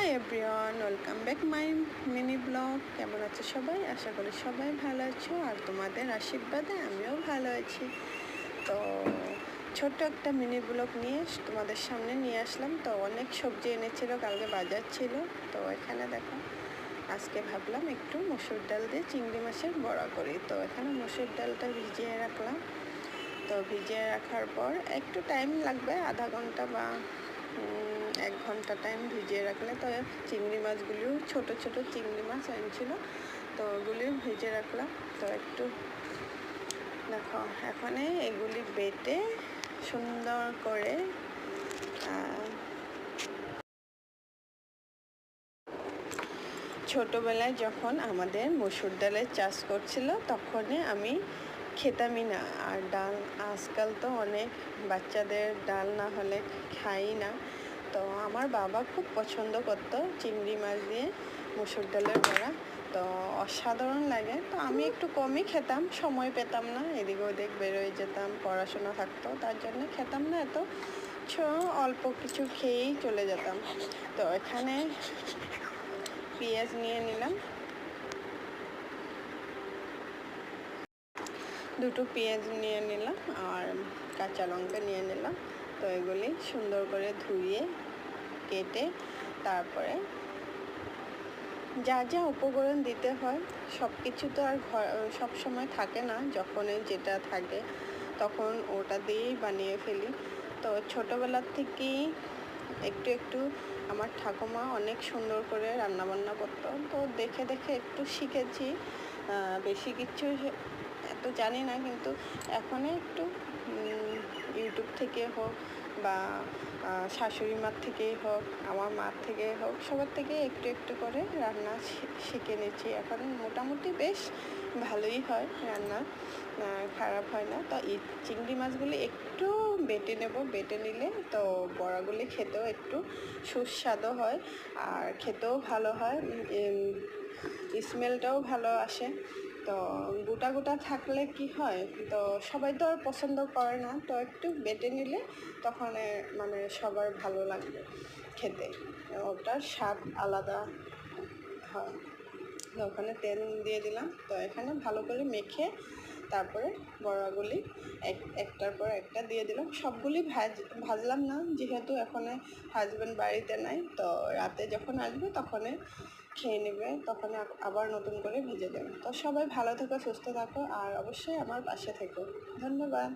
Hi everyone, welcome back my mini blog. কেমন আছো সবাই? আশা করি সবাই ভালো আছো, আর তোমাদের আশীর্বাদে আমিও ভালো আছি। তো ছোট্ট একটা মিনি ব্লগ নিয়ে তোমাদের সামনে নিয়ে আসলাম। তো অনেক সবজি এনেছিল, কালকে বাজার ছিল। তো এখানে দেখো, আজকে ভাবলাম একটু মসুর ডাল দিয়ে চিংড়ি মাছের বড়া করি। তো এখানে মসুর ডালটা ভিজিয়ে রাখলাম। তো ভিজিয়ে রাখার পর একটু টাইম লাগবে, আধা ঘন্টা বা 1 ঘন্টা টাইম ভিজিয়ে রাখলে। তো চিংড়ি মাছগুলিও ছোট ছোট চিংড়ি মাছ এনেছিল, তো ওগুলি ভিজে রাখলাম। তো একটু দেখো, এখানে এগুলি বেটে সুন্দর করে ছোটোবেলায় যখন আমাদের মসুর ডালের চাষ করছিল, তখনই আমি খেতামই না। আর ডাল আজকাল তো অনেক বাচ্চাদের ডাল না হলে খাই না। তো আমার বাবা খুব পছন্দ করতো চিংড়ি মাছ দিয়ে মসুর ডালের বড়া। তো অসাধারণ লাগে। তো আমি একটু কমই খেতাম, সময় পেতাম না, এদিক ওদিক বেরোয় যেতাম, পড়াশোনা থাকতো, তার জন্য খেতাম না এত। অল্প কিছু খেয়েই চলে যেতাম। তো এখানে পেঁয়াজ নিয়ে নিলাম, দুটো পেঁয়াজ নিয়ে নিলাম, আর কাঁচা লঙ্কা নিয়ে নিলাম। তো এগুলি সুন্দর করে ধুয়ে কেটে তারপরে যা যা উপকরণ দিতে হয়, সব কিছু তো আর সব সময় থাকে না, যখনই যেটা থাকে তখন ওটা দিয়েই বানিয়ে ফেলি। তো ছোটোবেলার থেকেই একটু একটু আমার ঠাকুমা অনেক সুন্দর করে রান্নাবান্না করতো, তো দেখে দেখে একটু শিখেছি। বেশি কিছু এত জানি না, কিন্তু এখন একটু ইউটিউব থেকে হোক বা শাশুড়ি মার থেকেই হোক, আমার মার থেকেই হোক, সবার থেকে একটু একটু করে রান্না শিখে নিচ্ছি। এখন মোটামুটি বেশ ভালোই হয় রান্না, খারাপ হয় না। তো এই চিংড়ি মাছগুলি একটু বেটে নেব, বেটে নিলে তো বড়াগুলি খেতেও একটু সুস্বাদু হয়, আর খেতেও ভালো হয়, স্মেলটাও ভালো আসে। তো গোটা গোটা থাকলে কি হয়, তো সবাই তো আর পছন্দ করে না। তো একটু বেটে নিলে তখন মানে সবার ভালো লাগবে খেতে, ওটার স্বাদ আলাদা হয়। তো ওখানে তেল দিয়ে দিলাম। তো এখানে ভালো করে মেখে তারপরে বড়াগুলি একটার পর একটা দিয়ে দিলাম। সবগুলি ভাজলাম না, যেহেতু এখন হাজব্যান্ড বাড়িতে নাই। তো রাতে যখন আসবে তখন খেয়ে নেবে, তখন আবার নতুন করে ভেজে দেবে। তো সবাই ভালো থেকো, সুস্থ থাকো, আর অবশ্যই আমার পাশে থেকো। ধন্যবাদ।